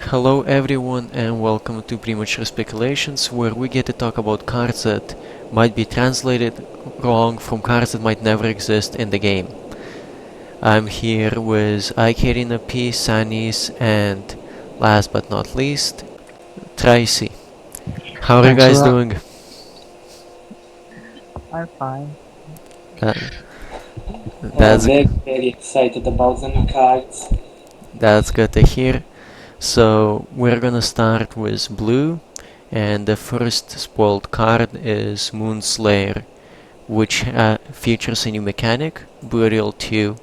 Hello everyone and welcome to Premature Speculations, where we get to talk about cards that might be translated wrong from cards that might never exist in the game. I'm here with Ikarina P, Sanis, and last but not least, Tracy. How are you Thanks for guys that. doing? I'm fine. That, that's Very, very excited about the new cards. that's good to hear. So we're gonna start with blue, and the first spoiled card is Moonslayer, which features a new mechanic, Burial 2,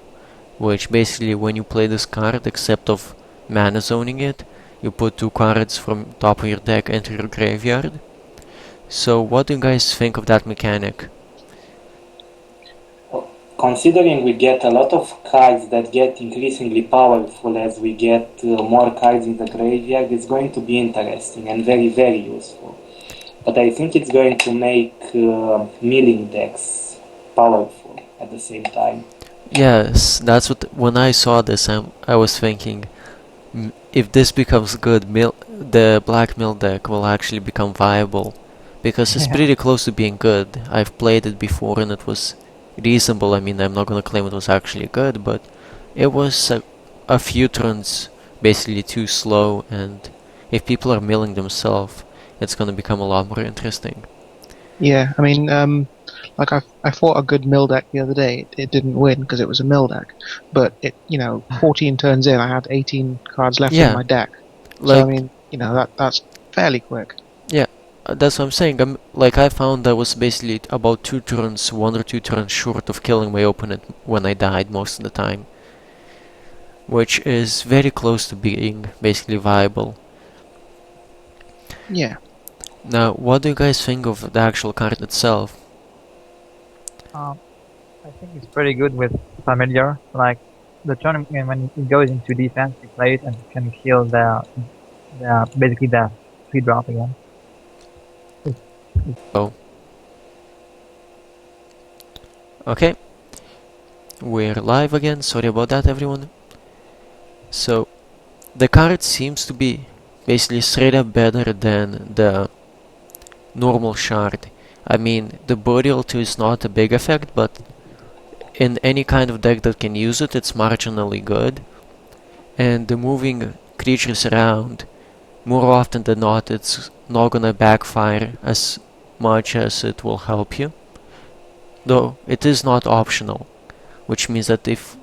which basically when you play this card, except of mana zoning it, you put two cards from top of your deck into your graveyard. So what do you guys think of that mechanic? Considering we get a lot of cards that get increasingly powerful as we get more cards in the graveyard, it's going to be interesting and very, very useful. But I think it's going to make milling decks powerful at the same time. Yes, that's what. When I saw this, I was thinking, if this becomes good, the black mill deck will actually become viable, because it's Yeah. pretty close to being good. I've played it before and it was reasonable. I mean, I'm not gonna claim it was actually good, but it was a few turns basically too slow, and if people are milling themselves, it's gonna become a lot more interesting. Yeah, I mean, I fought a good mill deck the other day. It didn't win because it was a mill deck, but 14 turns in, I had 18 cards left in Yeah, my deck. So I like, mean, that's fairly quick. yeah, that's what I'm saying. Like, I found I was basically about 2 turns, 1 or 2 turns short of killing my opponent when I died most of the time, which is very close to being basically viable. Yeah. Now, what do you guys think of the actual card itself? Um, I think it's pretty good with familiar. Like the turn when it goes into defense, you play it and you can kill the basically the free drop again. Oh, okay, we're live again. Sorry about that, everyone. So, the card seems to be basically straight up better than the normal shard. I mean, the burial 2 is not a big effect, but in any kind of deck that can use it, it's marginally good. And the moving creatures around, more often than not, it's not gonna backfire as much as it will help you. Though it is not optional, which means that if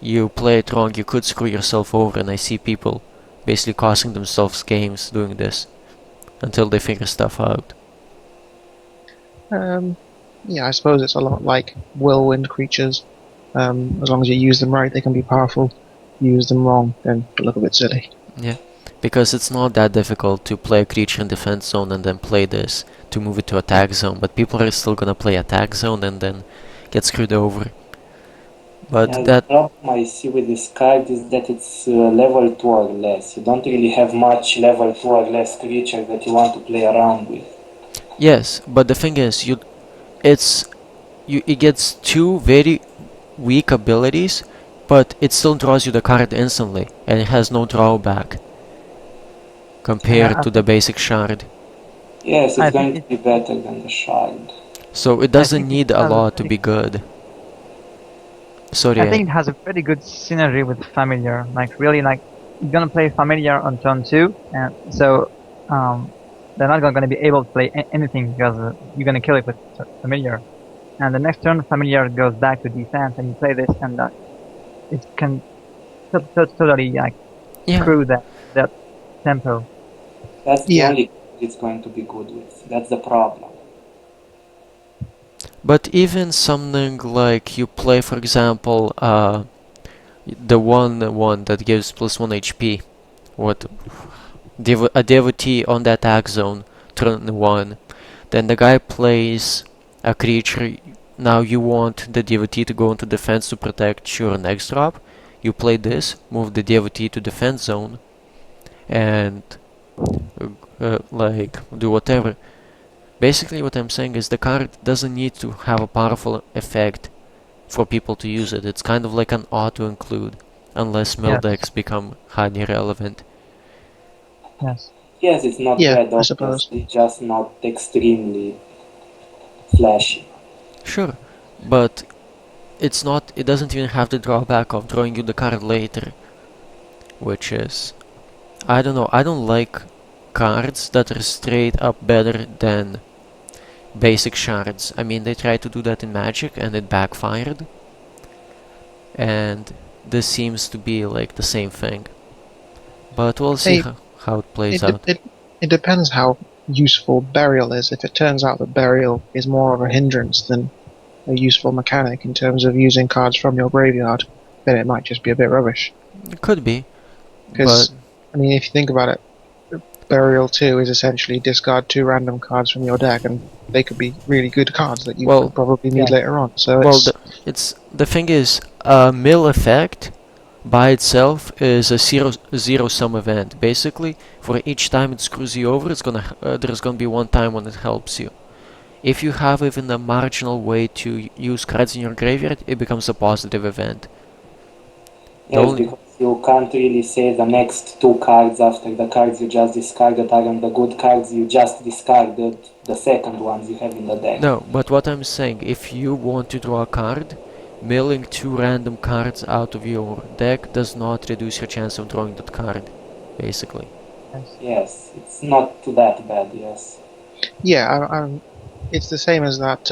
you play it wrong, you could screw yourself over, and I see people basically costing themselves games doing this until they figure stuff out. Um, yeah, I suppose it's a lot like whirlwind creatures. As long as you use them right, they can be powerful. Use them wrong, then they look a bit silly. Yeah, because it's not that difficult to play a creature in defense zone and then play this to move it to attack zone, but people are still gonna play attack zone and then get screwed over. But Yeah, the that, problem I see with this card is that it's level 2 or less. You don't really have much level 2 or less creature that you want to play around with. yes, but the thing is, it gets two very weak abilities, but it still draws you the card instantly, and it has no drawback Yeah, compared to the basic shard. Yes, I it's think going to be better than the shard. So it I doesn't think it need a has a lot to be good. Sorry, I think it has a pretty good synergy with familiar. Like really, like you're gonna play familiar on turn 2, and so they're not gonna be able to play anything because you're gonna kill it with familiar. And the next turn, familiar goes back to defense, and you play this, and it can totally like yeah, screw that tempo. That's the Yeah, only card it's going to be good with. That's the problem. but even something like you play, for example, the one that gives +1 HP, what a devotee on the attack zone, turn 1. Then the guy plays a creature. Now you want the devotee to go into defense to protect your next drop. You play this, move the devotee to defense zone, and like do whatever. Basically, what I'm saying is the card doesn't need to have a powerful effect for people to use it. It's kind of like an auto include, unless mill Yes. decks become highly relevant. Yes. Yes, it's not Yeah, bad, I suppose. obviously, just not extremely flashy. Sure, but it's not. It doesn't even have the drawback of drawing you the card later, which is, I don't know. I don't like cards that are straight up better than basic shards. I mean, they tried to do that in Magic and it backfired. And this seems to be like the same thing. But we'll see Hey, how it plays it, de- out. it depends how useful burial is. If it turns out that burial is more of a hindrance than a useful mechanic in terms of using cards from your graveyard, then it might just be a bit rubbish. It could be, but Because, I mean, if you think about it, Burial 2 is essentially discard 2 random cards from your deck, and they could be really good cards that you well, could probably need Yeah. later on. So well, the thing is, a mill effect by itself is a zero sum event. Basically, for each time it screws you over, there's gonna be one time when it helps you. If you have even a marginal way to use cards in your graveyard, it becomes a positive event. Yes, because you can't really say the next two cards after the cards you just discarded aren't the good cards, you just discarded the second ones you have in the deck. No, but what I'm saying, if you want to draw a card, milling 2 random cards out of your deck does not reduce your chance of drawing that card, basically. Yes, it's not that bad, yes. yeah, it's the same as that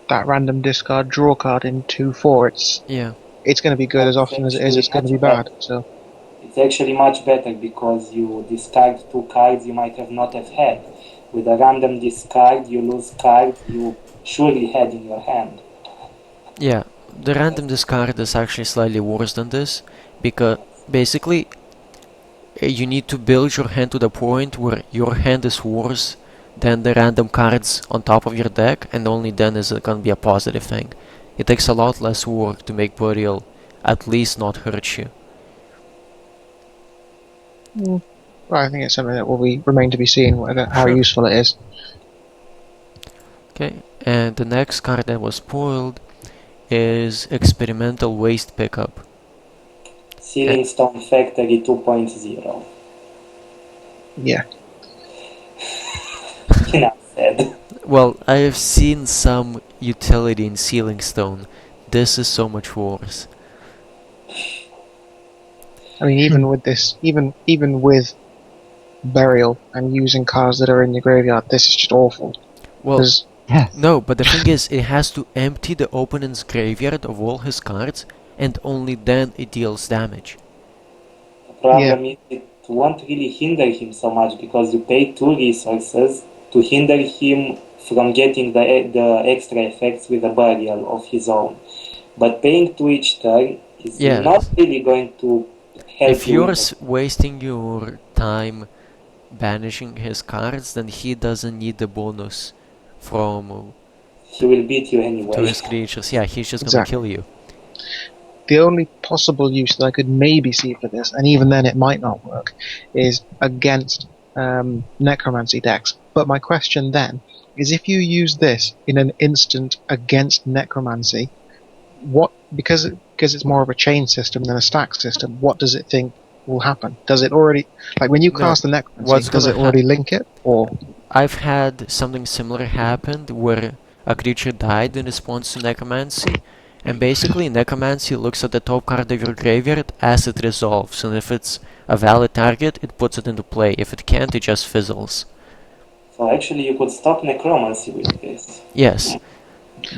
that random discard draw card in 2/4. Yeah, It's going to be good as often as it is. It's going to be bad. So It's actually much better because you discard two cards you might have not have had. With a random discard, you lose cards you surely had in your hand. yeah. The random discard is actually slightly worse than this, because basically you need to build your hand to the point where your hand is worse than the random cards on top of your deck, and only then is it gonna be a positive thing. It takes a lot less work to make Burial at least not hurt you. well, I think it's something that will remain to be seen how Sure. useful it is. Okay, and the next card that was spoiled is Experimental Waste Pickup. Sealing Stone Factory 2.0. Yeah. Enough said. Well, I have seen some utility in Sealing Stone. This is so much worse. I mean, even with this, even with burial and using cards that are in your graveyard, this is just awful. Well, 'Cause Yes. no, but the thing is, it has to empty the opponent's graveyard of all his cards, and only then it deals damage. The problem is it won't really hinder him so much because you pay 2 resources to hinder him from getting the extra effects with a burial of his own. But paying 2 each turn is Yes. not really going to help If you. you're with wasting your time banishing his cards, then he doesn't need the bonus from he will beat you to anyway. his creatures. Yeah, he's just Exactly. gonna kill you. the only possible use that I could maybe see for this, and even then it might not work, is against necromancy decks. But my question then is, if you use this in an instant against necromancy, what because it's more of a chain system than a stack system, what does it think will happen? Does it already, like when you No, cast the necromancy, what's does it gonna already link it, or I've had something similar happen where a creature died in response to necromancy, and basically necromancy looks at the top card of your graveyard as it resolves, and if it's a valid target, it puts it into play. If it can't, it just fizzles. So actually you could stop necromancy with this. Yes,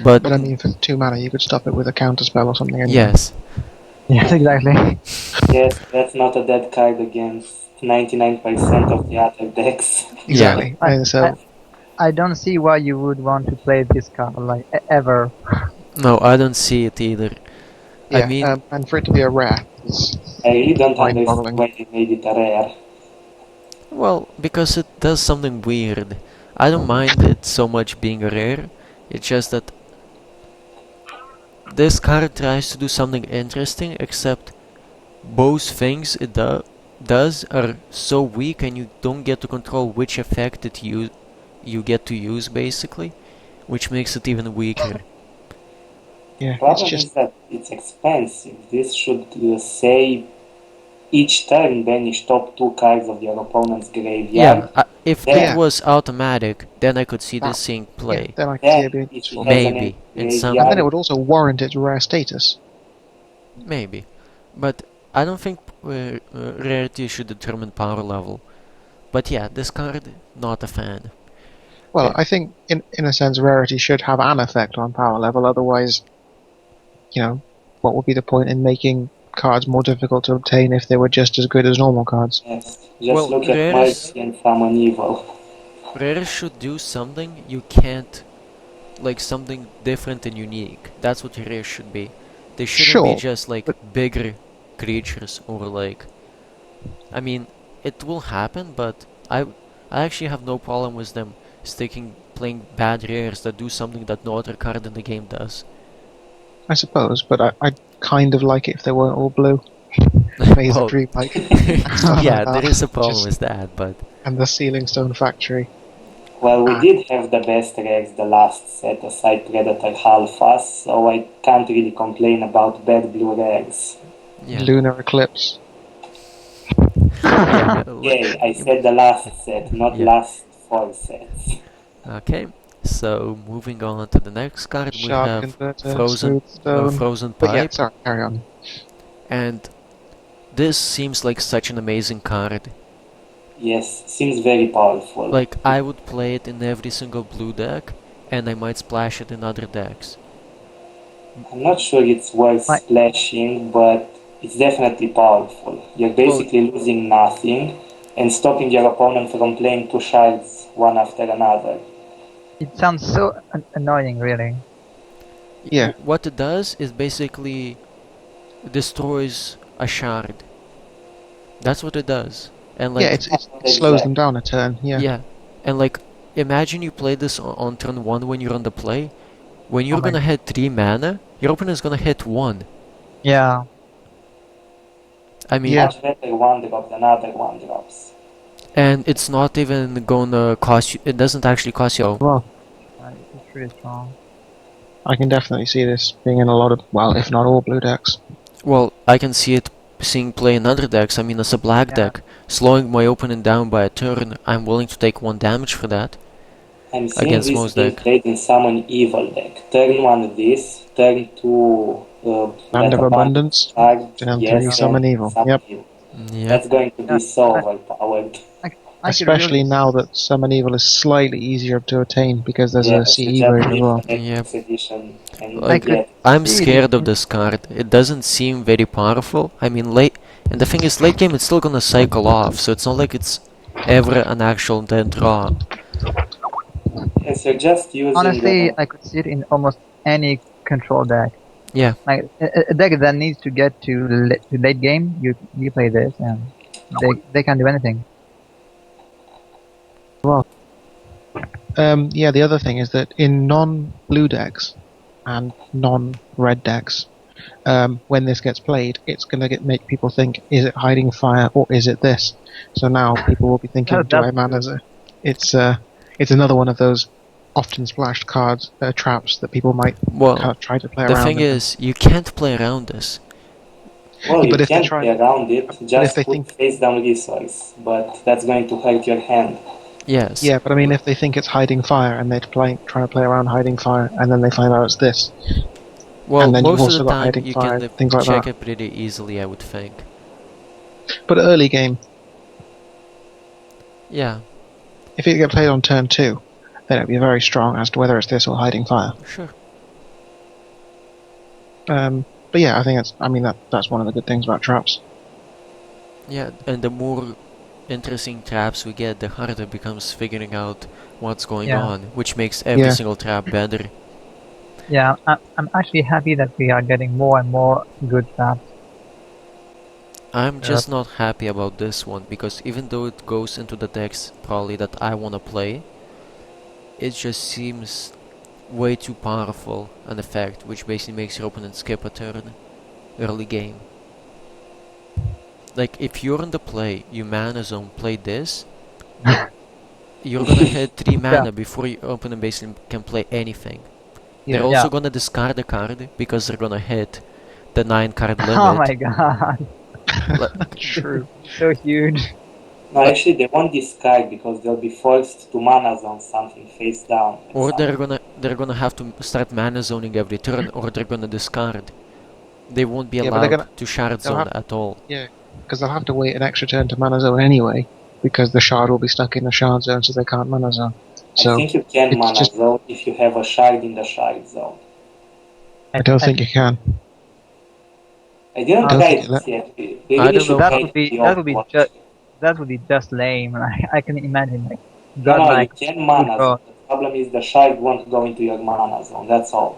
but I mean, for 2 mana you could stop it with a counter spell or something anyway. yes, Yes, exactly. Yes, that's not a dead card against 99% of the other decks. Exactly. Yeah. And so I don't see why you would want to play this card, like, ever. no, I don't see it either. yeah, I mean, and for it to be a rare, it's I really don't understand mind-boggling. why they made it a rare. well, because it does something weird. I don't mind it so much being rare, it's just that this card tries to do something interesting, except both things it does are so weak and you don't get to control which effect you get to use, basically, which makes it even weaker. Yeah, The problem it's just is that it's expensive. This should say each turn banish top 2 cards of your opponent's graveyard. Yeah, if Yeah. it was automatic, then I could see That- this seeing Yeah, play. then I can see Then it being if he useful. has an Maybe, empty in some- And then graveyard, it would also warrant its rare status. Maybe. But I don't think rarity should determine power level. But yeah, this card, not a fan. Well, Eh. I think in a sense rarity should have an effect on power level, otherwise, what would be the point in making cards more difficult to obtain if they were just as good as normal cards? yes, just Well, look at rares- Mercy and Summon Evil. Rare should do something you can't, like something different and unique. That's what rare should be. They shouldn't be Sure, just like bigger creatures or like. I mean, it will happen, but I actually have no problem with them playing bad rares that do something that no other card in the game does. I suppose, but I'd kind of like it if they weren't all blue. Maze Well, of Dreamlight. yeah, there is a problem Just- with that, but And the Sealing Stone Factory. Well, we Ah. did have the best rares the last set aside Predator Halfas, so I can't really complain about bad blue rares. yeah. Lunar Eclipse. Yeah, Okay, I said the last set, not Yeah. last 4 sets. Okay, so moving on to the next card, we Shard have Converter. Frozen, Smooth Stone. Frozen But yeah, Pipe, sorry, carry on. and this seems like such an amazing card. Yes, seems very powerful. Like, I would play it in every single blue deck, and I might splash it in other decks. I'm not sure it's worth Like- splashing, but it's definitely powerful. You're basically losing nothing and stopping your opponent from playing 2 shards one after another. It sounds so annoying, really. Yeah. What it does is basically destroys a shard. That's what it does. And like, Yeah, it slows them down a turn. Yeah. yeah, and like, imagine you play this on turn 1 when you're on the play. When you're Oh my gonna hit 3 mana, your opponent's gonna hit 1. Yeah. I mean, Yeah. Much better 1-drop than other 1-drops. and it's not even gonna cost you, it doesn't actually cost you. Well, It's really strong. I can definitely see this being in a lot of, well, if not all blue decks. Well, I can see it seeing play in other decks. I mean, as a black Yeah. deck, slowing my opponent down by a turn, I'm willing to take 1 damage for that. I'm seeing Against this most being deck. played in Summon Evil deck. Turn 1 this, turn 2 Land of Abundance. card, Turn yes, 3 Summon Evil. Yep. Evil. Yeah. That's going to be Yeah. so overpowered. I could Especially really- now that Summon Evil is slightly easier to attain because there's a Yes, CE the version as well. Japanese Yep. edition. And Like, yeah, I'm See, scared of it- this card. It doesn't seem very powerful. I mean, and the thing is, late game it's still gonna cycle off, so it's not like it's ever an actual dead draw. yes, you're just using Honestly, I could see it in almost any control deck. Yeah. Like a deck that needs to get to late game, you play this, and they can't do anything. Yeah, the other thing is that in non-blue decks and non-red decks, when this gets played, it's going to make people think, is it Hiding Fire or is it this? So now people will be thinking, Oh, do I that's man as a... It's another one of those often splashed cards, traps that people might Well, try to play the around. thing with. is, you can't play around this. Well, But you if they can try- play around it, just they put think- face down resource, but that's going to hurt your hand. Yes. Yeah, but I mean, if they think it's Hiding Fire and they're trying to play around Hiding Fire, and then they find out it's this, Well, and then you've most of also the got time Hiding you Fire, can things like check that. it pretty easily, I would think. But early game, Yeah, if it get played on turn 2, then it'd be very strong as to whether it's this or Hiding Fire. sure. But yeah, I think that's one of the good things about traps. Yeah, and the more interesting traps we get, the harder it becomes figuring out what's going Yeah. on, which makes every Yeah. single trap better. Yeah, I'm actually happy that we are getting more and more good traps. I'm just not happy about this one, because even though it goes into the decks probably that I wanna play, it just seems way too powerful an effect, which basically makes your opponent skip a turn early game. Like, if you're in the play, you mana zone, play this, you're gonna hit 3 mana before your opponent basically can play anything. They're Yeah. also gonna discard a card because they're gonna hit the 9 card limit. Oh my god. True. So huge. No, actually, they won't discard because they'll be forced to mana zone something face down. at Or some they're gonna have to start mana zoning every turn, or they're gonna discard. They won't be Yeah, but they're allowed gonna- to shard they'll zone have- at all. Yeah, because they'll have to wait an extra turn to mana zone anyway, because the shard will be stuck in the shard zone, so they can't mana zone. I So think you can it's mana just- zone if you have a shard in the shard zone. I don't think you can. I didn't I don't try think it this let- yet. We I really don't should know. That try would be the that would be Overwatch. just that would be just lame. I can imagine like No, you godlike. can mana God. zone. The problem is the shard won't go into your mana zone. That's all.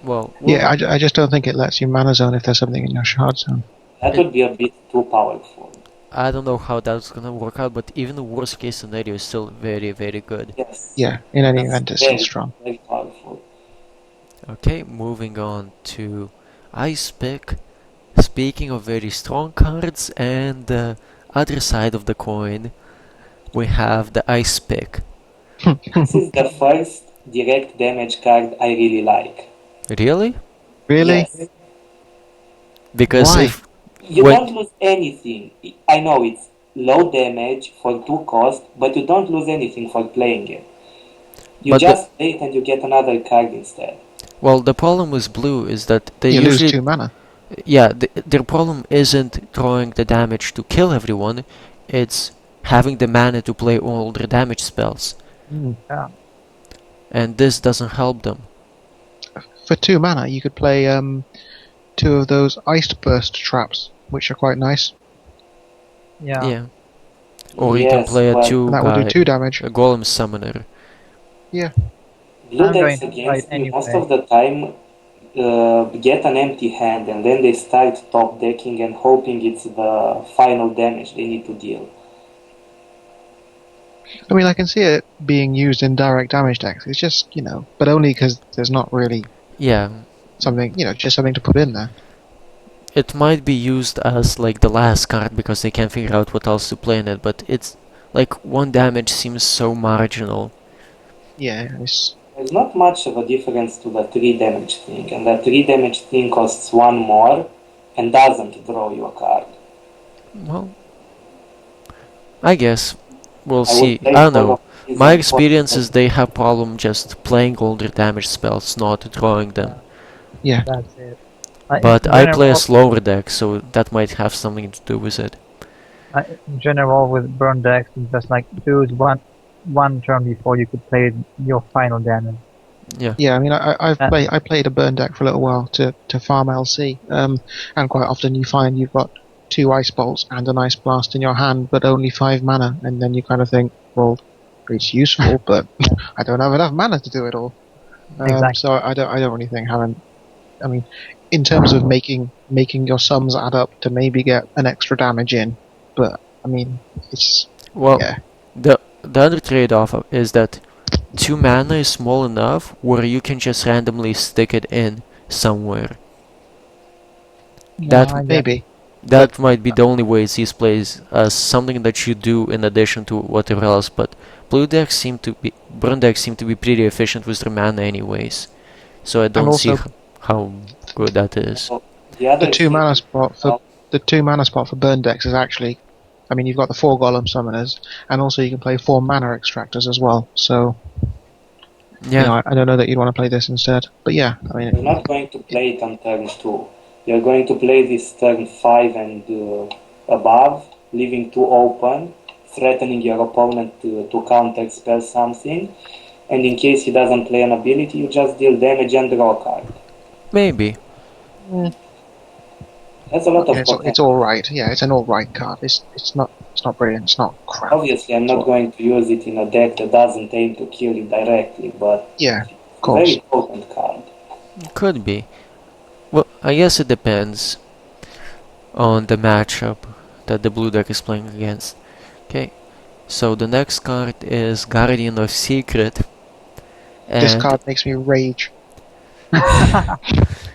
Well, Yeah, I just don't think it lets you mana zone if there's something in your shard zone. That would be a bit too powerful. I don't know how that's gonna work out, but even the worst case scenario is still very, very good. Yes. Yeah, in any That's event, it's still very, strong. very powerful. Okay, moving on to Ice Pick. Speaking of very strong cards, and the other side of the coin, we have the Ice Pick. This is the first direct damage card I really like. Really? Really? Yes. Because Why? if You When- don't lose anything. I know it's low damage for 2 cost, but you don't lose anything for playing it. You But the- just play it and you get another card instead. well, the problem with blue is that they You usually lose 2 mana. yeah, their problem isn't throwing the damage to kill everyone, it's having the mana to play all their damage spells. Yeah. And this doesn't help them. For 2 mana, you could play 2 of those Ice Burst traps, which are quite nice. Yeah. Or you can Yes, play a but two And that will do guy, 2 damage. a golem summoner. blue I'm going decks to try against it me most anyway. of the time get an empty hand and then they start top decking and hoping it's the final damage they need to deal. I mean, I can see it being used in direct damage decks. It's just, but only because there's not really Yeah, something, just something to put in there. it might be used as like the last card because they can't figure out what else to play in it, but it's like 1 damage seems so marginal. Yeah, it's There's not much of a difference to the 3 damage thing, and the 3 damage thing costs 1 more and doesn't draw you a card. Well, I guess we'll I would see. play I don't for know. a reason My for- experience is they have problem just playing all their damage spells, not drawing them. yeah. That's it. In But I play a general- slower deck, so that might have something to do with it. In general, with burn decks, you just like do it one turn before you could play your final damage. Yeah, I mean, I've Uh, I played a burn deck for a little while to farm LC, and quite often you find you've got 2 Ice Bolts and an Ice Blast in your hand, but only 5 mana, and then you kind of think, well, it's useful, but I don't have enough mana to do it all. Exactly. So I don't really think having, I mean, in terms of making your sums add up to maybe get an extra damage in, but I mean, it's Well, yeah. the other trade-off is that 2 mana is small enough where you can just randomly stick it in somewhere. That- I get- Maybe. That might be the only way Z's plays as something that you do in addition to whatever else, but burn decks seem to be pretty efficient with their mana anyways. So I don't see also- how good that is. So the other The 2 thing- mana spot for burn decks is actually, I mean, you've got the 4 golem summoners, and also you can play 4 mana extractors as well. So Yeah, I don't know that you'd want to play this instead, but yeah, I mean, You're not going to play it on turn 2. You're going to play this turn 5 and above, leaving 2 open, threatening your opponent to counter spell something, and in case he doesn't play an ability, you just deal damage and draw a card. maybe. That's a lot of it's potential. all right. Yeah, it's an all right card. It's not brilliant. It's not crap. Obviously, I'm not going to use it in a deck that doesn't aim to kill it directly, but Yeah, of it's a course. very potent card. Could be. Well, I guess it depends on the matchup that the blue deck is playing against. Okay, so the next card is Guardian of Secret. This And card makes me rage.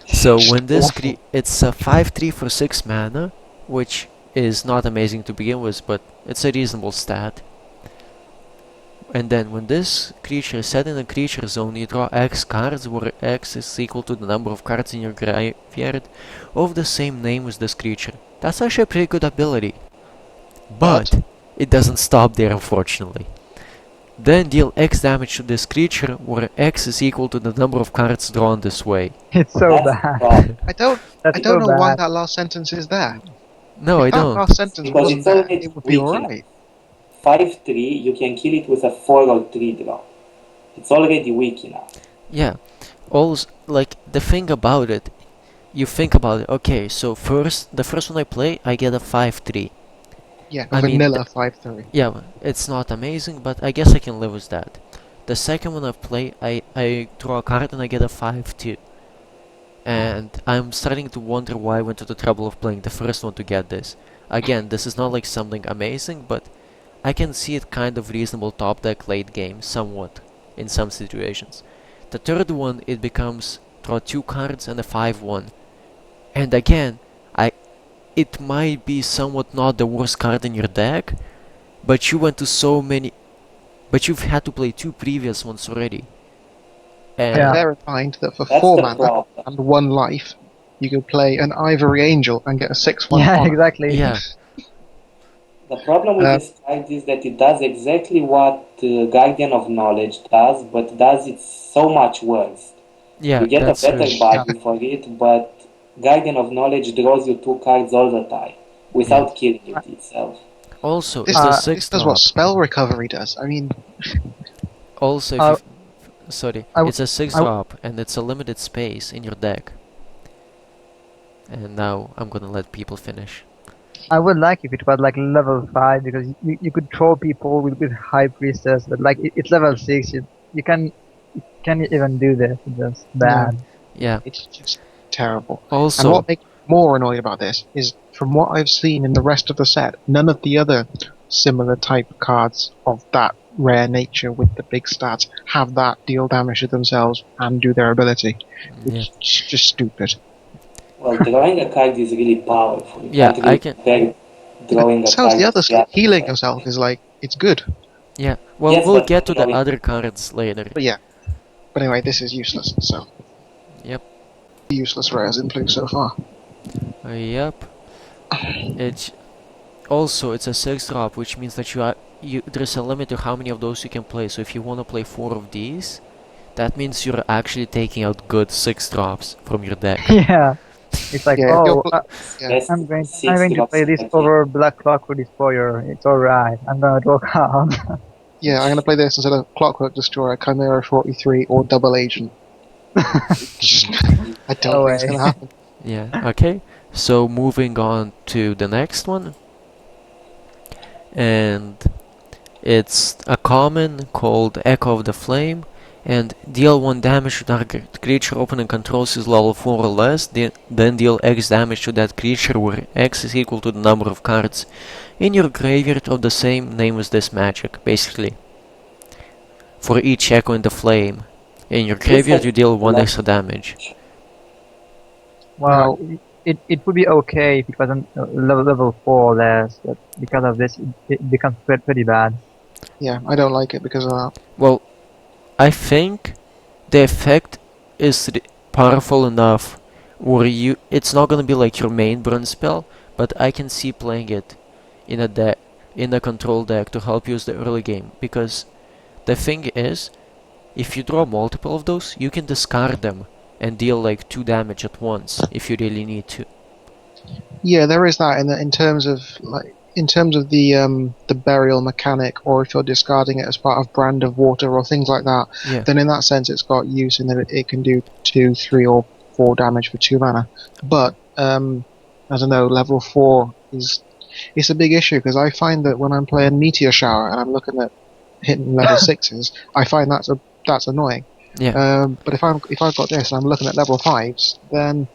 so when this awful. it's a 5/3 for 6 mana, which is not amazing to begin with, but it's a reasonable stat. And then when this creature is set in a creature zone, you draw X cards, where X is equal to the number of cards in your graveyard of the same name as this creature. That's actually a pretty good ability. But it doesn't stop there, unfortunately. Then deal X damage to this creature, where X is equal to the number of cards drawn this way. It's so That's the bad. problem. I don't That's know so why bad. that last sentence is there. No, I If that don't. last sentence Because wasn't it's there, already it would be weak enough. alright. 5/3, you can kill it with a 4 or 3 draw. It's already weak enough. Yeah. Also, like, the thing about it, you think about it, okay, so the first one I play, I get a 5/3. Yeah, I a mean, vanilla 5/3. Yeah, it's not amazing, but I guess I can live with that. The second one I play, I draw a card and I get a 5/2. And I'm starting to wonder why I went to the trouble of playing the first one to get this. Again, this is not like something amazing, but I can see it kind of reasonable top deck late game, somewhat, in some situations. The third one, it becomes draw 2 cards and a 5/1. And again, it might be somewhat not the worst card in your deck, but you went to so many... But you've had to play 2 previous ones already. And Yeah. Bear in mind that for That's 4 the mana problem. and 1 life, you could play an Ivory Angel and get a 6/1 Yeah, honor. exactly. yeah, The problem with this card is that it does exactly what Guardian of Knowledge does, but does it so much worse. yeah, You get a that's better true. value for it, but Guardian of Knowledge draws you 2 cards all the time, without killing it itself. Also, This, it's a this 6 does drop. what spell recovery does. I mean, Also, if Uh, sorry, I w- it's a 6 I w- drop, and it's a limited space in your deck. And now I'm gonna let people finish. I would like if it was like level 5 because you could troll people with High Priestess, but like it's level 6. You can't even do this. It's just bad. Yeah. it's just terrible. Also, And what makes me more annoyed about this is, from what I've seen in the rest of the set, none of the other similar type cards of that rare nature with the big stats have that deal damage to themselves and do their ability. yeah, It's just stupid. Well, drawing a card is really powerful. You Yeah, can't really I can- compare drawing a So card the other with side, healing side. yourself is like, it's good. yeah. Well, Yes, we'll but get to the drawing- other cards later. But yeah. But anyway, this is useless, so. Yep. Useless rares in blue so far. Yep. It's also it's a 6 drop, which means that there's a limit to how many of those you can play. So if you want to play 4 of these, that means you're actually taking out good 6 drops from your deck. Yeah. It's like, Yeah, if you're oh, pl- yeah. Yes, I'm going 6 to drops play this exactly. over Black Clockwork Destroyer. It's alright. I'm gonna draw cards. Yeah, I'm gonna play this instead of Clockwork Destroyer, Chimera 43, or Double Agent. I don't No think it's way. gonna happen. Yeah, okay. So moving on to the next one. And it's a common called Echo of the Flame. And deal 1 damage to target creature opponent controls is level 4 or less. Then deal X damage to that creature where X is equal to the number of cards in your graveyard of the same name as this magic, basically. For each Echo in the Flame in your graveyard, you deal 1 extra damage. Well, it would be okay if it wasn't level 4 or less, but because of this, it becomes pretty bad. Yeah, I don't like it because of that. Well, I think the effect is powerful enough where it's not gonna be like your main burn spell, but I can see playing it in a control deck to help you with the early game, because the thing is, if you draw multiple of those, you can discard them and deal like 2 damage at once if you really need to. Yeah, there is that in terms of the burial mechanic, or if you're discarding it as part of Brand of Water or things like that, Yeah. then in that sense it's got use in that it can do 2, 3, or 4 damage for 2 mana. But I don't know, level 4 it's a big issue, because I find that when I'm playing Meteor Shower and I'm looking at hitting level 6s, I find that's annoying. Yeah. But if I've got this and I'm looking at level 5s, then,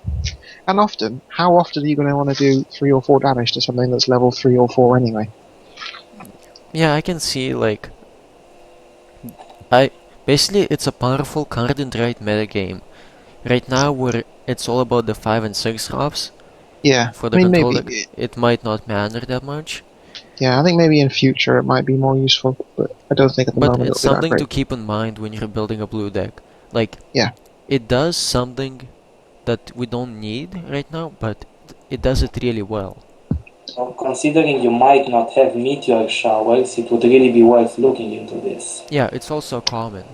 and often, how often are you going to want to do 3 or 4 damage to something that's level 3 or 4 anyway? Yeah, I can see like basically it's a powerful card in the right metagame. Right now where it's all about the 5 and 6 drops Yeah, for the I mean, control maybe, deck, it might not matter that much. yeah, I think maybe in future it might be more useful, but I don't think at the But moment it's it'll be that something to great. keep in mind when you're building a blue deck. Like, Yeah. it does something that we don't need right now, but it does it really well. So considering you might not have meteor showers, it would really be worth looking into this. Yeah, it's also common.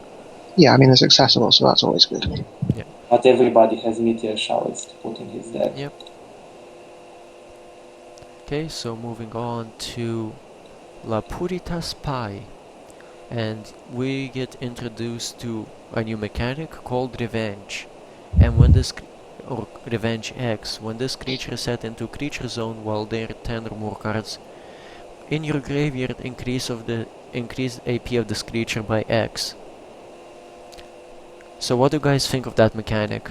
Yeah, I mean, it's accessible, so that's always good. Not everybody has meteor showers to put in his deck. Yep. Okay, so moving on to La Purita Spy. And we get introduced to a new mechanic called Revenge. And when this or Revenge X, when this creature is set into creature zone while there are 10 or more cards in your graveyard, increased AP of this creature by X. So what do you guys think of that mechanic?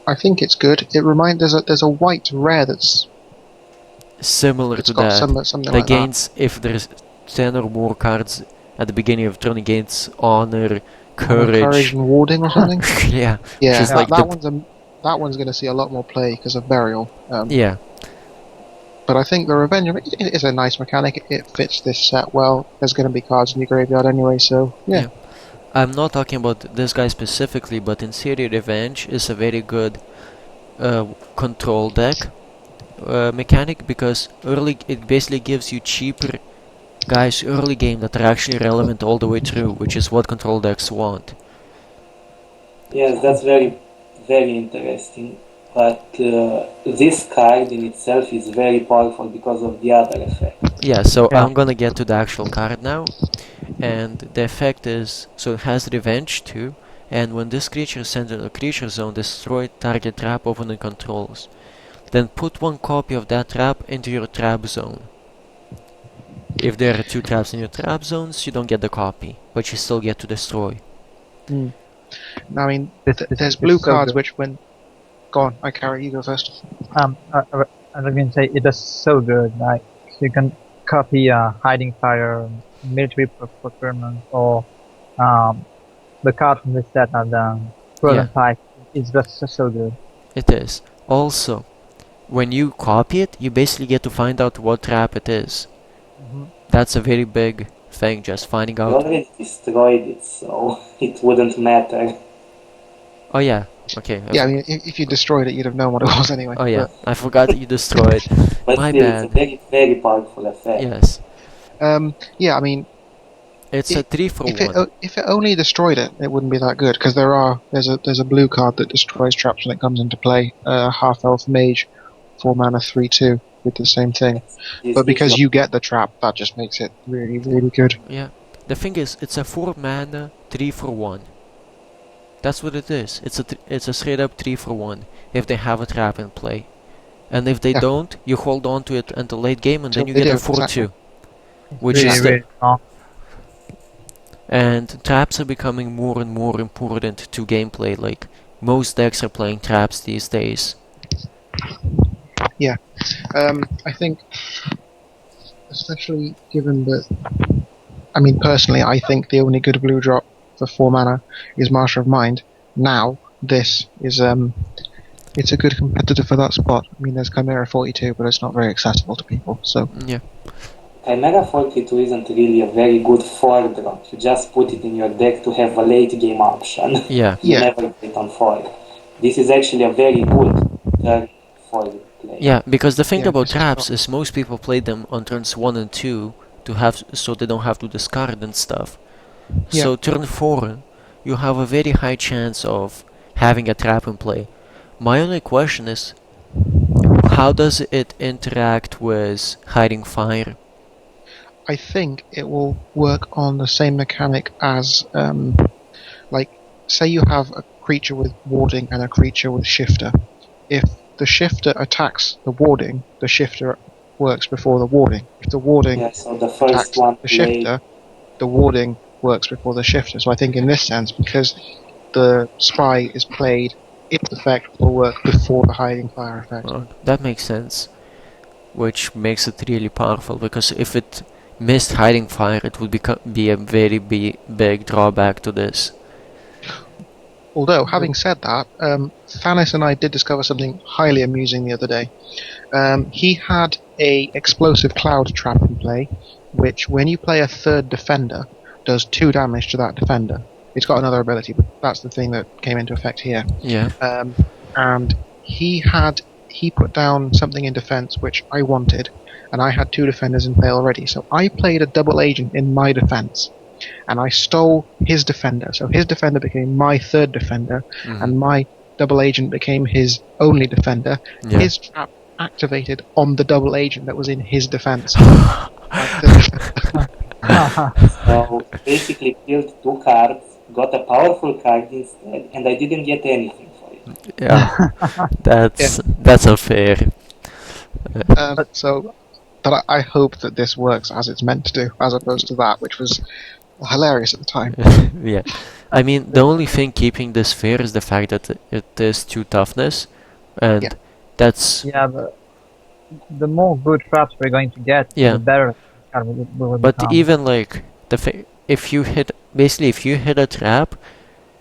I think it's good. It reminds there's a white rare that's Similar to got that. something That like that. gains, if there's 10 or more cards at the beginning of turn, it gains honor, courage. and warding or something. Yeah, Yeah, is like that one's going to see a lot more play because of burial. yeah. But I think the Revenge is a nice mechanic. It fits this set well. There's going to be cards in your graveyard anyway, so yeah. I'm not talking about this guy specifically, but in Theory Revenge is a very good control deck mechanic, because early it basically gives you cheaper guys early game that are actually relevant all the way through, which is what control decks want. Yes, that's very, very interesting. But this card in itself is very powerful because of the other effect. Yeah, so Yeah. I'm gonna get to the actual card now. And the effect is, so it has Revenge too, and when this creature is sent into a creature zone, destroy target trap opponent controls. Then put one copy of that trap into your trap zone. If there are 2 traps in your trap zones, you don't get the copy, but you still get to destroy. I mean, This there's is blue so cards good. which when... Go on, I carry, you go first. I was going to say it does so good. Like you can copy Hiding Fire, Military Procurement, or the card from this set are the Frozen Pike. It's just so good. It is. Also, when you copy it, you basically get to find out what trap it is. That's a very big thing, just finding We out. already destroyed it, so it wouldn't matter. Oh yeah, okay. Yeah, I mean, if you destroyed it, you'd have known what it was anyway. Oh yeah, I forgot that you destroyed. But My still, it's a bad. very, very powerful effect. Yes, Yeah, I mean, it's a 3 for 1. if it only destroyed it, it wouldn't be that good because there's a blue card that destroys traps when it comes into play. Half elf mage, 4 mana 3/2 with the same thing. But because you get the trap, that just makes it really, really good. Yeah. The thing is, it's a 4 mana 3 for 1. That's what it is. It's a straight up 3 for 1 if they have a trap in play. And if they Yeah. don't, you hold on to it until late game and then Till you they get a do, 4/2. exactly. Which really, is really strong. And traps are becoming more and more important to gameplay. Like, most decks are playing traps these days. I think, especially given that, I mean, personally, I think the only good blue drop for 4 mana is Master of Mind. Now, this is it's a good competitor for that spot. I mean, there's Chimera 42, but it's not very accessible to people. So Yeah. Chimera 42 isn't really a very good 4 drop. You just put it in your deck to have a late game option. Yeah. You Yeah. never play it on 4. This is actually a very good turn 4 play. Yeah, because the thing Yeah, about this is traps not- is most people play them on turns 1 and 2 to have so they don't have to discard and stuff. Yeah. So turn 4, you have a very high chance of having a trap in play. My only question is, how does it interact with Hiding Fire? I think it will work on the same mechanic as, like, say you have a creature with warding and a creature with shifter. If the shifter attacks the warding, the shifter works before the warding. If the warding Yeah, so the attacks first one the shifter, the warding works before the shifter. So I think in this sense, because the spy is played, its effect will work before the hiding fire effect. Well, that makes sense. Which makes it really powerful, because if it missed Hiding Fire, it would be a very big drawback to this. Although, having said that, Thanos and I did discover something highly amusing the other day. He had a explosive cloud trap in play, which, when you play a third defender, does 2 damage to that defender. It's got another ability, but that's the thing that came into effect here. Yeah. And he put down something in defense which I wanted, and I had 2 defenders in play already. So I played a double agent in my defense, and I stole his defender. So his defender became my third defender, and my double agent became his only defender. Yeah. His trap activated on the double agent that was in his defense. So basically killed 2 cards, got a powerful card instead, and I didn't get anything for it. Yeah. That's unfair. But I hope that this works as it's meant to do, as opposed to that, which was hilarious at the time. Yeah. I mean, the only thing keeping this fair is the fact that it is 2 toughness, and Yeah. that's Yeah, but the more good traps we're going to get, Yeah. the better we will But become. even like if you hit a trap,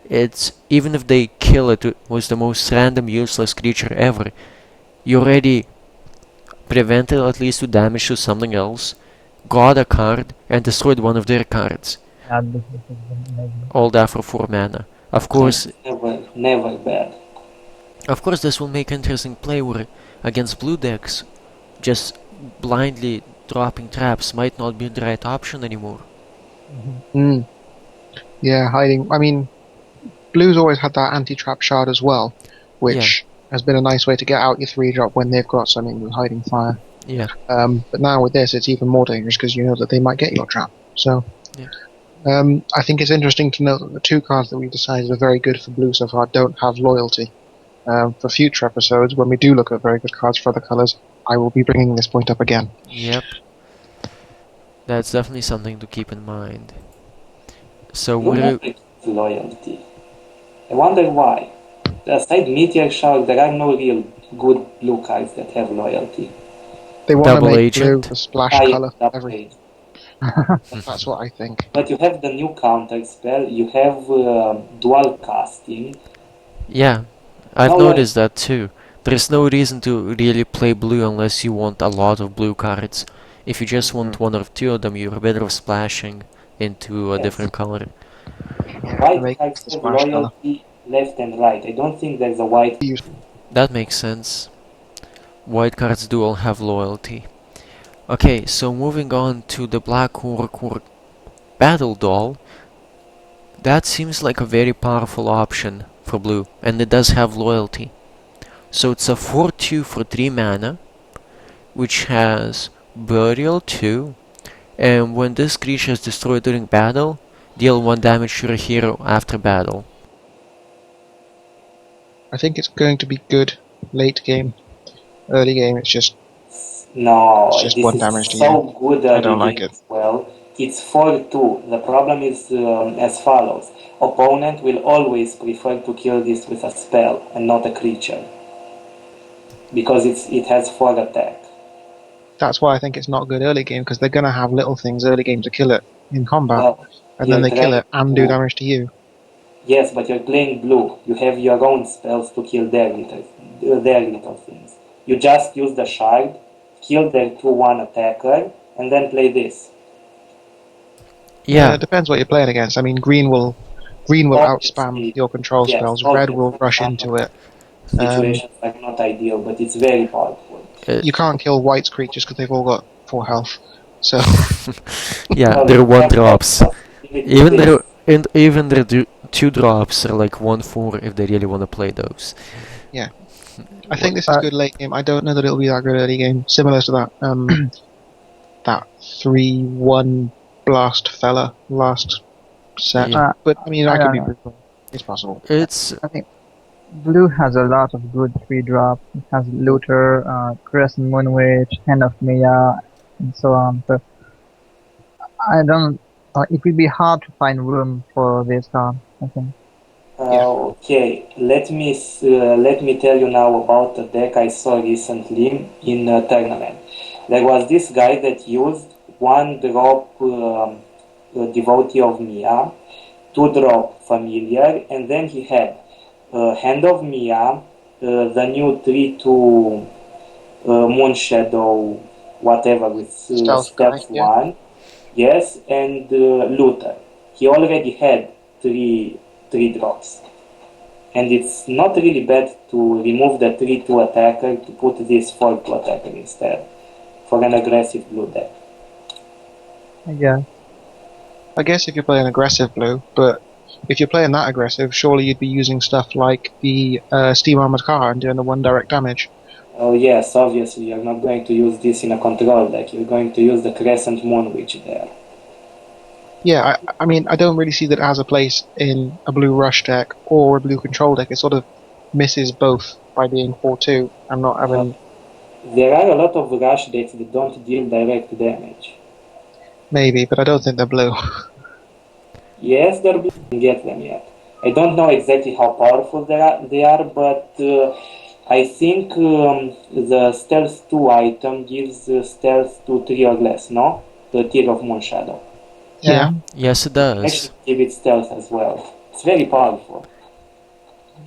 it's even if they kill it was the most random useless creature ever, you already prevented at least 2 damage to something else, got a card, and destroyed one of their cards. Yeah, this is amazing. All that for 4 mana. Of course, Never bad. this will make interesting play where against blue decks, just blindly dropping traps might not be the right option anymore. Yeah, hiding. I mean, blue's always had that anti-trap shard as well, which has been a nice way to get out your 3-drop when they've got something with hiding fire. Yeah. But now with this, it's even more dangerous because you know that they might get your trap. So, I think it's interesting to note that the 2 cards that we decided are very good for blue so far don't have loyalty. For future episodes, when we do look at very good cards for other colours, I will be bringing this point up again. Yep. That's definitely something to keep in mind. So Blue never gives loyalty. I wonder why. Aside Meteor Shower, there are no real good blue cards that have loyalty. They want to Double make agent. blue a splash Ah, yeah, colour for double everything. agent. That's what I think. But you have the new counter spell, you have dual casting. Yeah, I've No, noticed that too. There's no reason to really play blue unless you want a lot of blue cards. If you just want 1 or 2 of them, you're better off splashing into a Yes. different color. White make cards the have splash colour. loyalty left and right. I don't think there's a white. That makes sense. White cards do all have loyalty. Okay, so moving on to the Black Orc Battle Doll. That seems like a very powerful option for blue, and it does have loyalty. So it's a 4/2 for 3 mana, which has Burial 2, and when this creature is destroyed during battle, deal 1 damage to your hero after battle. I think it's going to be good late game. Early game, it's just No, It's just this 1 is damage to so you. good I don't like game it. as well. It's 4/2. The problem is as follows. Opponent will always prefer to kill this with a spell and not a creature. Because it has 4 attack. that's why I think it's not good early game, because they're going to have little things early game to kill it in combat, Well, and then you're they kill it trying and do to- damage to you. Yes, but you're playing blue. You have your own spells to kill their little things. You just use the shard, kill their 2/1 attacker, and then play this. Yeah, It depends what you're playing against. I mean, green will out-spam Obviously, your control yes, spells. Red will obviously, rush some into it. Situations are not ideal, but it's very powerful. You can't kill white's creatures because they've all got 4 health. So yeah, Well, they're you 1 have drops. possibility Even this. their 2 drops are like 1/4 if they really want to play those. I think this is good late game. I don't know that it'll be that good early game. Similar to that that 3/1 blast fella last set. Yeah. But I mean, I I could be don't know. wrong. It's possible. It's I think blue has a lot of good 3-drops. It has Looter, Crescent Moon Witch, Hand of Maya, and so on. So I don't. It will be hard to find room for this card, I think. Okay, let me tell you now about a deck I saw recently in a tournament. There was this guy that used 1-drop Devotee of Mia, 2-drop Familiar, and then he had Hand of Mia, the new 3-2 Moon Shadow, whatever, with Stealth guy, Stealth yeah. 1, yes, and Luther. He already had three drops. And it's not really bad to remove the 3-2 attacker to put this 4-2 attacker instead for an aggressive blue deck. Yeah. I guess if you're playing aggressive blue, but if you're playing that aggressive, surely you'd be using stuff like the Steam Armored Car and doing the one direct damage. Oh yes, obviously you're not going to use this in a control deck. You're going to use the Crescent Moon Witch there. Yeah, I mean, I don't really see that it has a place in a blue rush deck or a blue control deck. It sort of misses both by being 4-2 and not having... There are a lot of rush decks that don't deal direct damage. Maybe, but I don't think they're blue. Yes, they're blue. I didn't get them yet. I don't know exactly how powerful they are, but I think the Stealth 2 item gives Stealth to 3 or less, no? The Tear of Moon Shadow. Yeah. Yes, it does. Actually give it Stealth as well. It's very powerful.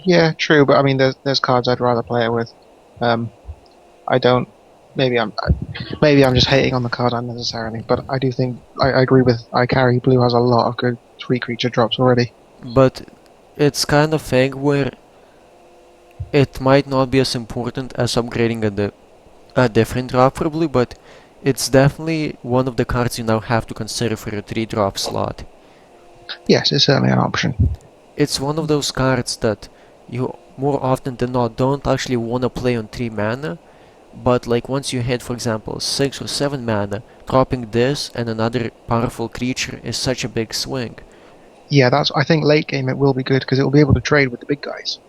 Yeah, true, but I mean, there's cards I'd rather play it with. I don't... Maybe I'm just hating on the card unnecessarily, but I do think... I agree with iCarry. Blue has a lot of good 3-creature drops already. But it's kind of thing where it might not be as important as upgrading a different drop for blue, but it's definitely one of the cards you now have to consider for your 3-drop slot. Yes, it's certainly an option. It's one of those cards that you more often than not don't actually want to play on 3 mana, but like once you hit, for example, 6 or 7 mana, dropping this and another powerful creature is such a big swing. Yeah, I think late game it will be good because it will be able to trade with the big guys.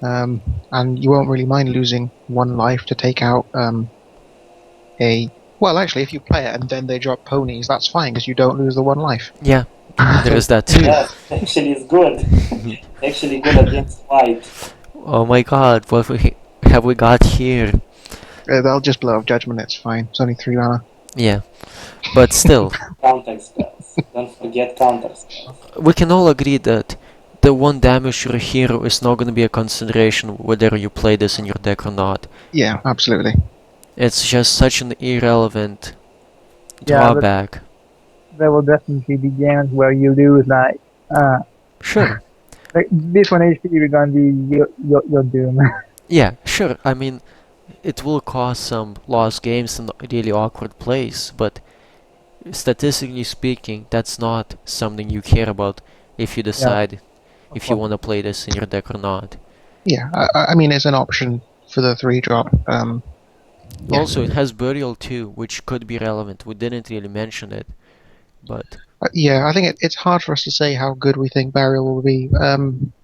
And you won't really mind losing 1 life to take out well, actually, if you play it and then they drop ponies, that's fine because you don't lose the 1 life. Yeah, there is that too. Yes, actually it's good. Actually good against white. Oh my god, what have we got here? They'll just blow up Judgment, it's fine. It's only 3 mana. Yeah, but still, Counter spells. Don't forget counter spells. we can all agree that the 1 damage to a hero is not going to be a consideration whether you play this in your deck or not. Yeah, absolutely. It's just such an irrelevant Yeah, but drawback. there will definitely be games where you lose like Sure. like this 1 HP you're gonna be your doom. Yeah, sure. I mean, it will cause some lost games and really awkward plays, but statistically speaking, that's not something you care about if you decide if you want to play this in your deck or not. Yeah, I mean, it's an option for the 3-drop. Yeah. Also, it has Burial too, which could be relevant. We didn't really mention it, but Yeah, I think it's hard for us to say how good we think Burial will be,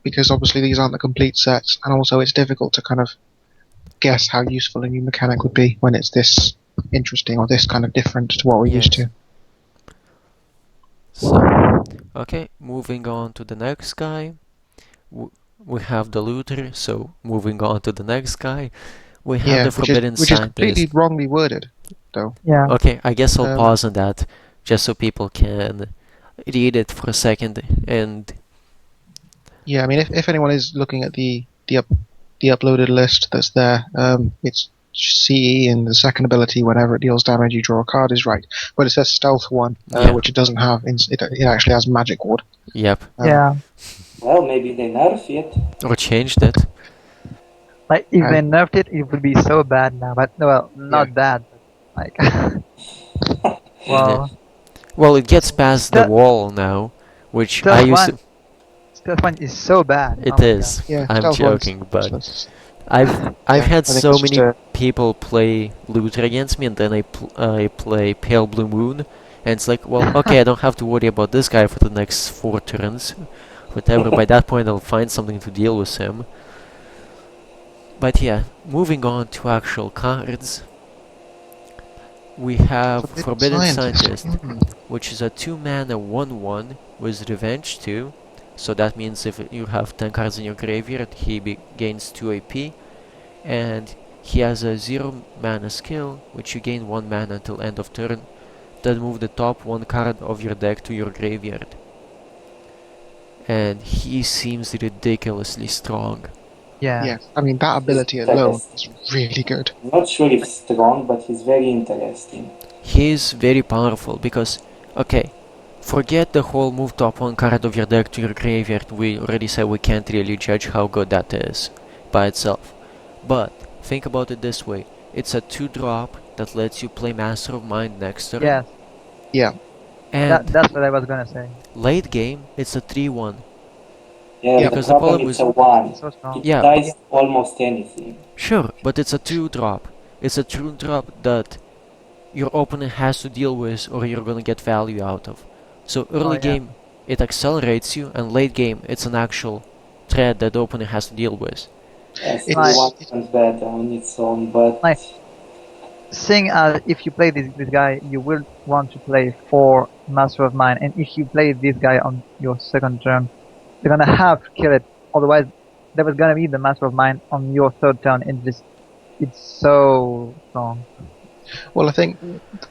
because obviously these aren't the complete sets, and also it's difficult to kind of guess how useful a new mechanic would be when it's this interesting or this kind of different to what we're used Yes. to. So, okay, moving on to the next guy. We have the Looter, so moving on to the next guy. We have Yeah, the Forbidden which is Scientist. completely wrongly worded, though. Yeah. Okay, I guess I'll Um, pause on that just so people can read it for a second. And Yeah, I mean, if anyone is looking at the uploaded list that's there, it's CE and the second ability, whenever it deals damage, you draw a card is right. But it says Stealth 1, Yeah. which it doesn't have. It actually has Magic Ward. yep, Yeah. Well, maybe they nerf it. or changed it. Like if I- they nerfed it, it would be so bad now. But well, not bad. Like well, Well, it gets past the That- wall now, which Stealth I used to. one- Stealth 1 is so bad. It Oh my is. Yeah, I'm Stealth 1's joking, but useless. I've had I think so it's just many a- people play Looter against me, and then I play Pale Blue Moon, and it's like, well, okay, I don't have to worry about this guy for the next 4 turns. Whatever. By that point, I'll find something to deal with him. But yeah, moving on to actual cards, we have Forbidden Scientist, which is a 2-mana 1/1 with Revenge 2. So that means if you have 10 cards in your graveyard, he gains 2 AP, and he has a 0-mana skill, which you gain 1 mana until end of turn. Then move the top 1 card of your deck to your graveyard. and he seems ridiculously strong. Yeah. Yeah, I mean that ability alone is really good. I'm not sure if strong, but he's very interesting. He is very powerful because, okay, forget the whole move top one card of your deck to your graveyard. We already said we can't really judge how good that is by itself. But think about it this way: it's a 2-drop that lets you play Master of Mind next turn. Yes. Yeah, And That's what I was gonna say. late game, it's a 3-1. Yeah, Yeah. Because the the problem problem is is, a 1. It's so strong. It yeah, dies almost anything. sure, but it's a 2-drop. It's a 2-drop that your opponent has to deal with or you're gonna get value out of. So early yeah. game, it accelerates you, and late game, it's an actual threat that the opponent has to deal with. Yes, It's- 3-1 sounds better on its own, but Like, seeing as if you play this guy, you will want to play 4 Master of Mind, and if you play this guy on your second turn, you're gonna have to kill it. Otherwise, there was gonna be the Master of Mind on your third turn. It's so strong. Well, I think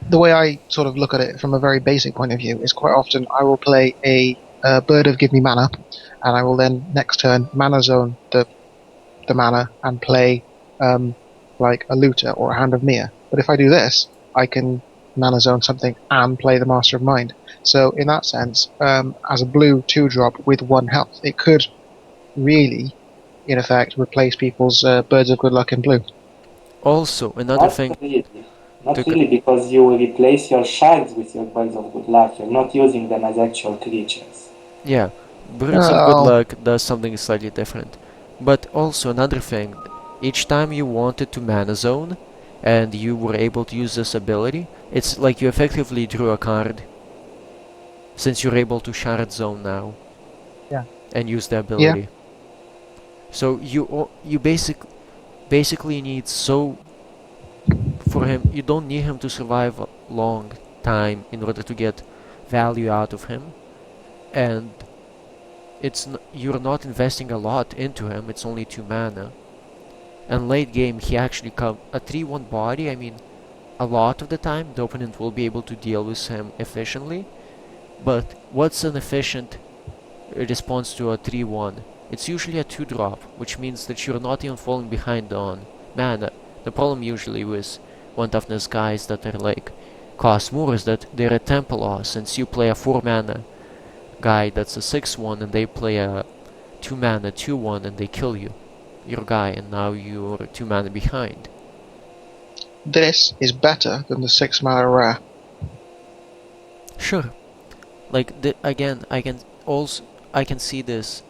the way I sort of look at it from a very basic point of view is quite often I will play a Bird of Give Me Mana, and I will then next turn mana zone the mana and play like a Looter or a Hand of Mia. But if I do this, I can mana zone something and play the Master of Mind. So in that sense, as a blue 2-drop with 1 health, it could really, in effect, replace people's Birds of Good Luck in blue. Also, another not thing, really. Not to really, because you will replace your shards with your birds of good luck. You're not using them as actual creatures. yeah, Birds of Good Oh. Luck does something slightly different. But also another thing, each time you wanted to mana zone, and you were able to use this ability, it's like you effectively drew a card, since you're able to shard zone now. Yeah. And use the ability. So you basically need for him, you don't need him to survive a long time in order to get value out of him, and you're not investing a lot into him. It's only 2 mana, and late game he actually a 3/1 body. I mean, a lot of the time the opponent will be able to deal with him efficiently, but what's an efficient response to a 3/1? It's usually a 2-drop, which means that you're not even falling behind on mana. The problem usually with 1 toughness guys that are like cost more is that they're a tempo loss, since you play a 4 mana guy that's a 6/1 and they play a 2 mana 2/1 and they kill your guy, and now you're 2 mana behind. This is better than the 6 mana rare. Sure. Like again, I can see this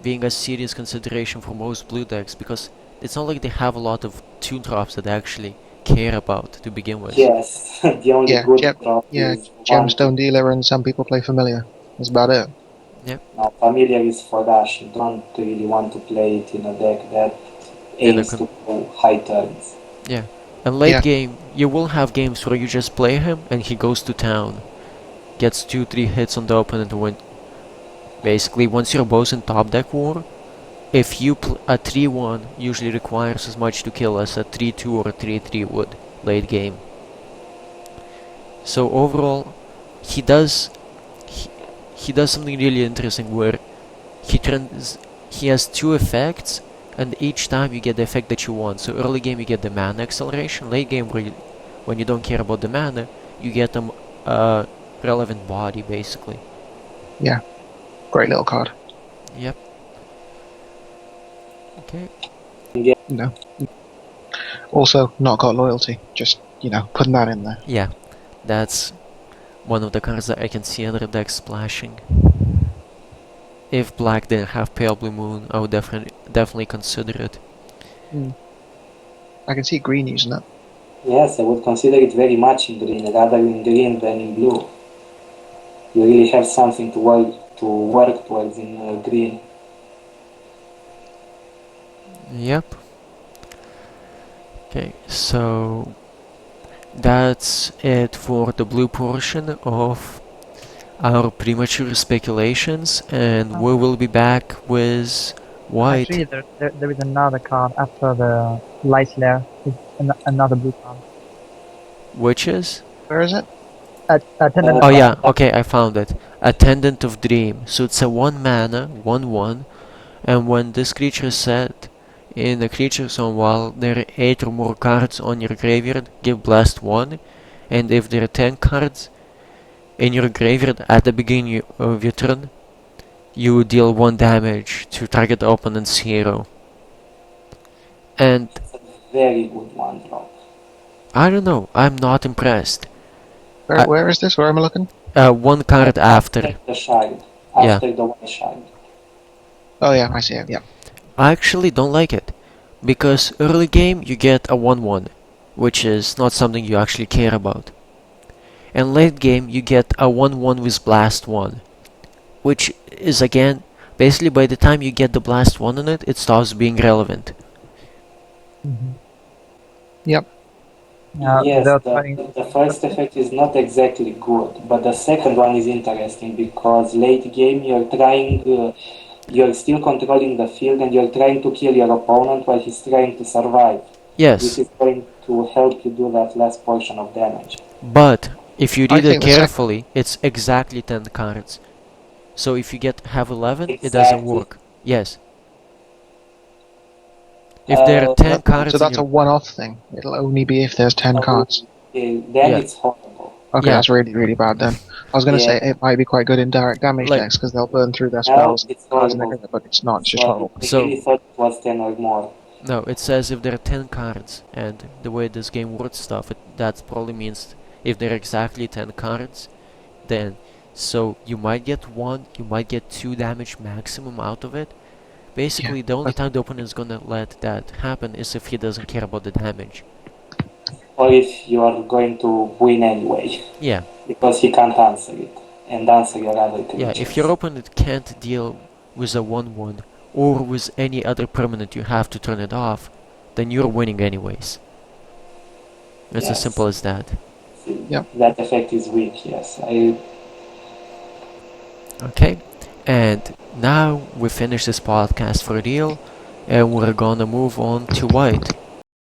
being a serious consideration for most blue decks, because it's not like they have a lot of 2-drops that they actually care about to begin with. Yes, the only Yeah, good drop is Gemstone Dealer, and some people play Familiar. That's about it. Now, Familiar is for rush. You don't really want to play it in a deck that aims to go high turns. Yeah. And late game, you will have games where you just play him and he goes to town, gets 2-3 hits on the opponent, and basically once you're both in top deck war, if you a 3/1 usually requires as much to kill as a 3/2 or a 3/3 would late game. So overall, he does something really interesting where he has 2 effects, and each time you get the effect that you want. So early game you get the mana acceleration, late game when you don't care about the mana, you get a relevant body basically. Yeah, great little card. Yep. Okay. No. Also, not got loyalty. Just, putting that in there. Yeah, that's one of the cards that I can see other decks splashing. If black didn't have Pale Blue Moon, I would definitely consider it. I can see green using it. Yes, I would consider it very much in green, rather in green than in blue. You really have something to work towards in green. Yep. Okay, so that's it for the blue portion of our premature speculations, and we will be back with white. Actually, there is another card after the Light Layer. It's another blue card. Which is? Where is it? Attendant Oh of yeah, okay, I found it. Attendant of Dream. So it's a 1 mana, 1/1, and when this creature is set in the creature zone while there are 8 or more cards on your graveyard, give blast 1, and if there are 10 cards in your graveyard at the beginning of your turn, you deal 1 damage to target opponent's hero. And It's a very good one drop. I don't know, I'm not impressed. Where is this? Where am I looking? 1 card after. The shard. Yeah. After the white shard. Oh yeah, I see it. Yeah. I actually don't like it, because early game you get a 1/1, which is not something you actually care about. And late game you get a 1/1 with blast 1, which is again, basically by the time you get the blast 1 on it, it stops being relevant. Yep. Yes, without fighting. the first effect is not exactly good, but the second one is interesting because late game you're still controlling the field and you're trying to kill your opponent while he's trying to survive. Yes, This is going to help you do that last portion of damage. but if you I read it think the carefully, it's exactly 10 cards. So if you have 11, it doesn't Exactly. work. Yes. If there are 10 cards So in that's a your... one-off thing. It'll only be if there's 10 cards. Okay, then Yeah. it's horrible. Okay, Yeah. that's really, really bad then. I was going to Yeah. say it might be quite good in direct damage Like- decks because they'll burn through their No, spells it's and cards in their horrible. graveyard, but it's not. It's just So horrible. I So- really thought it was 10 or more. No, it says if there are 10 cards, and the way this game words stuff, that probably means if there are exactly 10 cards, then so you might get 1, you might get 2 damage maximum out of it. Basically, the only but- time the opponent is gonna let that happen is if he doesn't care about the damage. Or if you are going to win anyway, Yeah, because he can't answer it and answer your other creatures. yeah, if your opponent can't deal with a 1/1 or with any other permanent you have to turn it off, then you're winning anyways. It's as Yes. simple as that. Yep. That effect is weak, yes. Okay, and now we finish this podcast for real, and we're gonna move on to white.